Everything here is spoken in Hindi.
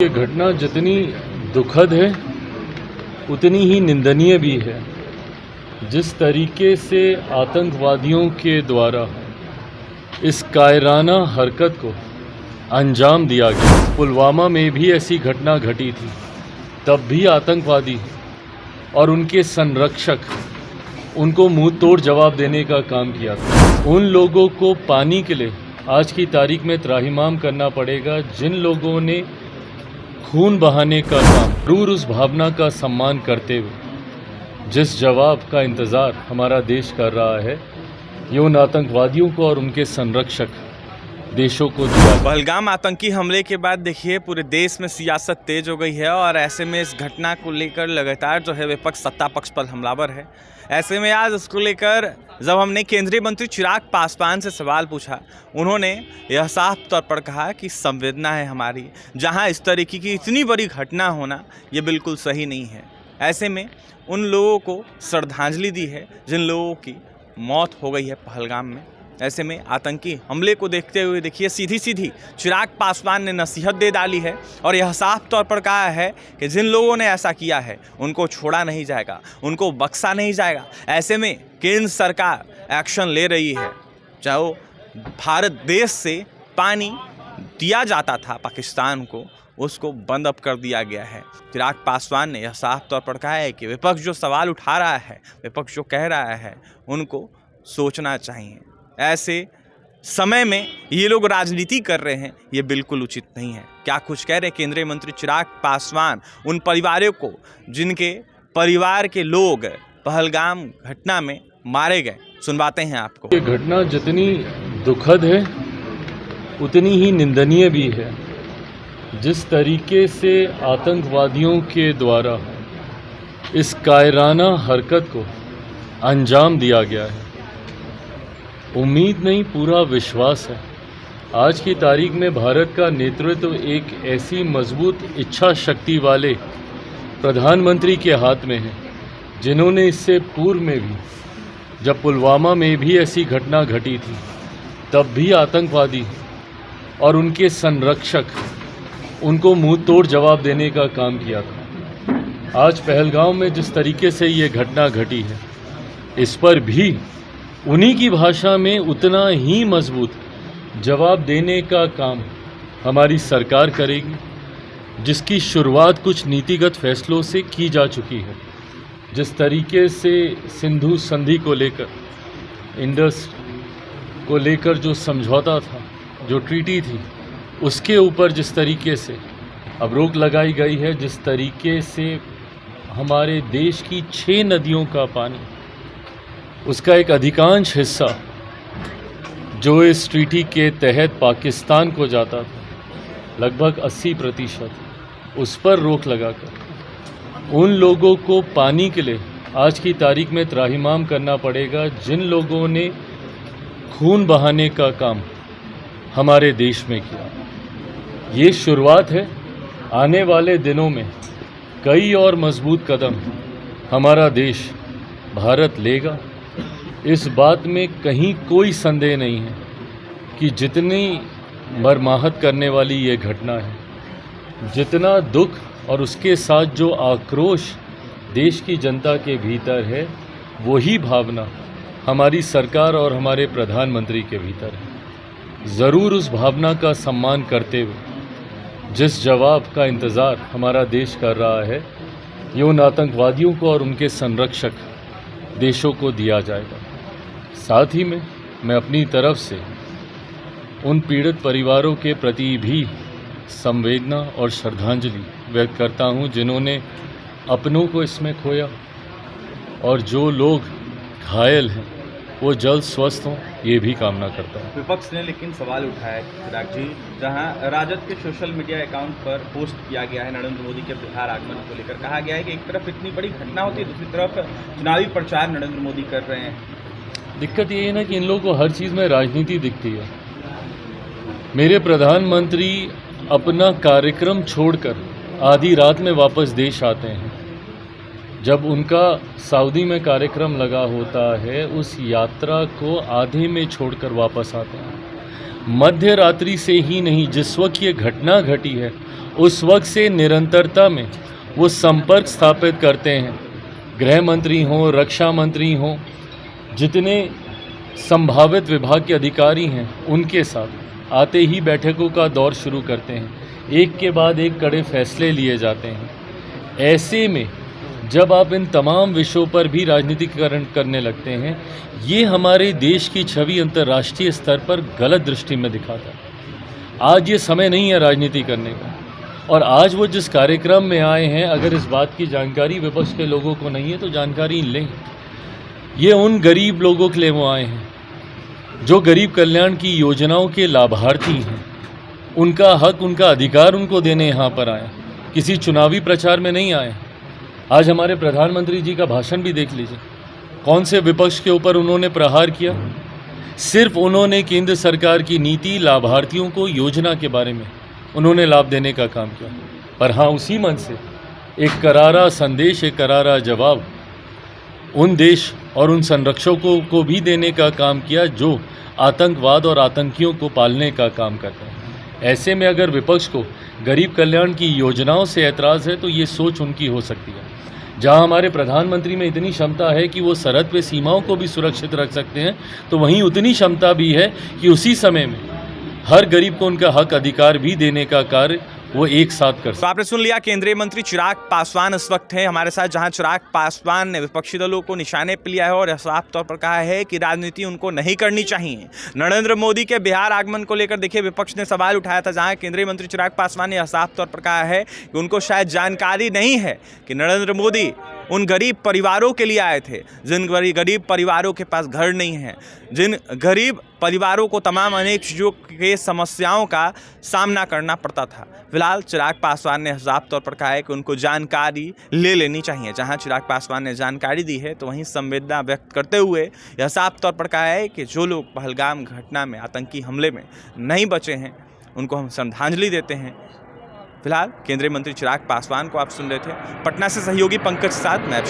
ये घटना जितनी दुखद है उतनी ही निंदनीय भी है। जिस तरीके से आतंकवादियों के द्वारा इस कायराना हरकत को अंजाम दिया गया, पुलवामा में भी ऐसी घटना घटी थी, तब भी आतंकवादी और उनके संरक्षक उनको मुंह तोड़ जवाब देने का काम किया था। उन लोगों को पानी के लिए आज की तारीख में त्राहिमाम करना पड़ेगा जिन लोगों ने खून बहाने का काम, जरूर उस भावना का सम्मान करते हुए जिस जवाब का इंतज़ार हमारा देश कर रहा है, ये उन आतंकवादियों को और उनके संरक्षक देशों को दिया। पहलगाम आतंकी हमले के बाद देखिए पूरे देश में सियासत तेज हो गई है और ऐसे में इस घटना को लेकर लगातार जो है विपक्ष सत्ता पक्ष पर हमलावर है। ऐसे में आज इसको लेकर जब हमने केंद्रीय मंत्री चिराग पासवान से सवाल पूछा, उन्होंने यह साफ तौर पर कहा कि संवेदना है हमारी, जहां इस तरीके की इतनी बड़ी घटना होना ये बिल्कुल सही नहीं है। ऐसे में उन लोगों को श्रद्धांजलि दी है जिन लोगों की मौत हो गई है पहलगाम में। ऐसे में आतंकी हमले को देखते हुए देखिए सीधी सीधी चिराग पासवान ने नसीहत दे डाली है और यह साफ तौर पर कहा है कि जिन लोगों ने ऐसा किया है उनको छोड़ा नहीं जाएगा, उनको बख्शा नहीं जाएगा। ऐसे में केंद्र सरकार एक्शन ले रही है। चाहे वो भारत देश से पानी दिया जाता था पाकिस्तान को, उसको बंद अब कर दिया गया है। चिराग पासवान ने यह साफ तौर पर कहा है कि विपक्ष जो सवाल उठा रहा है, विपक्ष जो कह रहा है, उनको सोचना चाहिए। ऐसे समय में ये लोग राजनीति कर रहे हैं, ये बिल्कुल उचित नहीं है। क्या कुछ कह रहे केंद्रीय मंत्री चिराग पासवान उन परिवारों को जिनके परिवार के लोग पहलगाम घटना में मारे गए, सुनवाते हैं आपको। ये घटना जितनी दुखद है उतनी ही निंदनीय भी है। जिस तरीके से आतंकवादियों के द्वारा इस कायराना हरकत को अंजाम दिया गया है, उम्मीद नहीं पूरा विश्वास है। आज की तारीख में भारत का नेतृत्व एक ऐसी मजबूत इच्छा शक्ति वाले प्रधानमंत्री के हाथ में है जिन्होंने इससे पूर्व में भी, जब पुलवामा में भी ऐसी घटना घटी थी, तब भी आतंकवादी और उनके संरक्षक उनको मुंह तोड़ जवाब देने का काम किया था। आज पहलगाम में जिस तरीके से ये घटना घटी है, इस पर भी उन्हीं की भाषा में उतना ही मजबूत जवाब देने का काम हमारी सरकार करेगी, जिसकी शुरुआत कुछ नीतिगत फैसलों से की जा चुकी है। जिस तरीके से सिंधु संधि को लेकर, इंडस को लेकर जो समझौता था, जो ट्रीटी थी, उसके ऊपर जिस तरीके से अब रोक लगाई गई है, जिस तरीके से हमारे देश की 6 नदियों का पानी, उसका एक अधिकांश हिस्सा जो इस ट्रीटी के तहत पाकिस्तान को जाता था, लगभग 80%, उस पर रोक लगाकर उन लोगों को पानी के लिए आज की तारीख में त्राहिमाम करना पड़ेगा जिन लोगों ने खून बहाने का काम हमारे देश में किया। ये शुरुआत है। आने वाले दिनों में कई और मजबूत कदम हमारा देश भारत लेगा। इस बात में कहीं कोई संदेह नहीं है कि जितनी मर्माहत करने वाली ये घटना है, जितना दुख और उसके साथ जो आक्रोश देश की जनता के भीतर है, वही भावना हमारी सरकार और हमारे प्रधानमंत्री के भीतर है। ज़रूर उस भावना का सम्मान करते हुए जिस जवाब का इंतज़ार हमारा देश कर रहा है, ये उन आतंकवादियों को और उनके संरक्षक देशों को दिया जाएगा। साथ ही में मैं अपनी तरफ से उन पीड़ित परिवारों के प्रति भी संवेदना और श्रद्धांजलि व्यक्त करता हूं, जिन्होंने अपनों को इसमें खोया और जो लोग घायल हैं वो जल्द स्वस्थ हों, ये भी कामना करता हूं। विपक्ष ने लेकिन सवाल उठाया है चिराग जी, जहां राजद के सोशल मीडिया अकाउंट पर पोस्ट किया गया है नरेंद्र मोदी के बिहार आगमन को लेकर। कहा गया है कि एक तरफ इतनी बड़ी घटना होती है, दूसरी तरफ चुनावी प्रचार नरेंद्र मोदी कर रहे हैं। दिक्कत ये है ना कि इन लोगों को हर चीज़ में राजनीति दिखती है। मेरे प्रधानमंत्री अपना कार्यक्रम छोड़कर आधी रात में वापस देश आते हैं। जब उनका सऊदी में कार्यक्रम लगा होता है, उस यात्रा को आधे में छोड़कर वापस आते हैं। मध्य रात्रि से ही नहीं, जिस वक्त ये घटना घटी है उस वक्त से निरंतरता में वो संपर्क स्थापित करते हैं, गृह मंत्री हों, रक्षा मंत्री हों, जितने संभावित विभाग के अधिकारी हैं उनके साथ आते ही बैठकों का दौर शुरू करते हैं, एक के बाद एक कड़े फैसले लिए जाते हैं। ऐसे में जब आप इन तमाम विषयों पर भी राजनीतिकरण करने लगते हैं, ये हमारे देश की छवि अंतर्राष्ट्रीय स्तर पर गलत दृष्टि में दिखाता है। आज ये समय नहीं है राजनीति करने का, और आज वो जिस कार्यक्रम में आए हैं, अगर इस बात की जानकारी विपक्ष के लोगों को नहीं है तो जानकारी लें। ये उन गरीब लोगों के लिए वो आए हैं जो गरीब कल्याण की योजनाओं के लाभार्थी हैं, उनका हक, उनका अधिकार उनको देने यहाँ पर आए, किसी चुनावी प्रचार में नहीं आए। आज हमारे प्रधानमंत्री जी का भाषण भी देख लीजिए, कौन से विपक्ष के ऊपर उन्होंने प्रहार किया। सिर्फ उन्होंने केंद्र सरकार की नीति, लाभार्थियों को योजना के बारे में उन्होंने लाभ देने का काम किया। पर हाँ, उसी मन से एक करारा संदेश, एक करारा जवाब उन देश और उन संरक्षकों को भी देने का काम किया जो आतंकवाद और आतंकियों को पालने का काम करते हैं। ऐसे में अगर विपक्ष को गरीब कल्याण की योजनाओं से ऐतराज़ है तो ये सोच उनकी हो सकती है। जहां हमारे प्रधानमंत्री में इतनी क्षमता है कि वो सरहद पे सीमाओं को भी सुरक्षित रख सकते हैं, तो वहीं उतनी क्षमता भी है कि उसी समय में हर गरीब को उनका हक, अधिकार भी देने का कार्य वो एक साथ कर सकते। तो आपने सुन लिया, केंद्रीय मंत्री चिराग पासवान इस वक्त है हमारे साथ, जहां चिराग पासवान ने विपक्षी दलों को निशाने पर लिया है और साफ तौर पर कहा है कि राजनीति उनको नहीं करनी चाहिए। नरेंद्र मोदी के बिहार आगमन को लेकर देखिए विपक्ष ने सवाल उठाया था, जहां केंद्रीय मंत्री चिराग पासवान ने साफ तौर पर कहा है कि उनको शायद जानकारी नहीं है कि नरेंद्र मोदी उन गरीब परिवारों के लिए आए थे, जिन गरीब परिवारों के पास घर नहीं है, जिन गरीब परिवारों को तमाम अनेक चीज़ों के समस्याओं का सामना करना पड़ता था। फिलहाल चिराग पासवान ने साफ तौर पर कहा है कि उनको जानकारी ले लेनी चाहिए। जहां चिराग पासवान ने जानकारी दी है तो वहीं संवेदना व्यक्त करते हुए यह साफ तौर पर कहा है कि जो लोग पहलगाम घटना में, आतंकी हमले में नहीं बचे हैं, उनको हम श्रद्धांजलि देते हैं। फिलहाल केंद्रीय मंत्री चिराग पासवान को आप सुन रहे थे। पटना से सहयोगी पंकज साथ मैं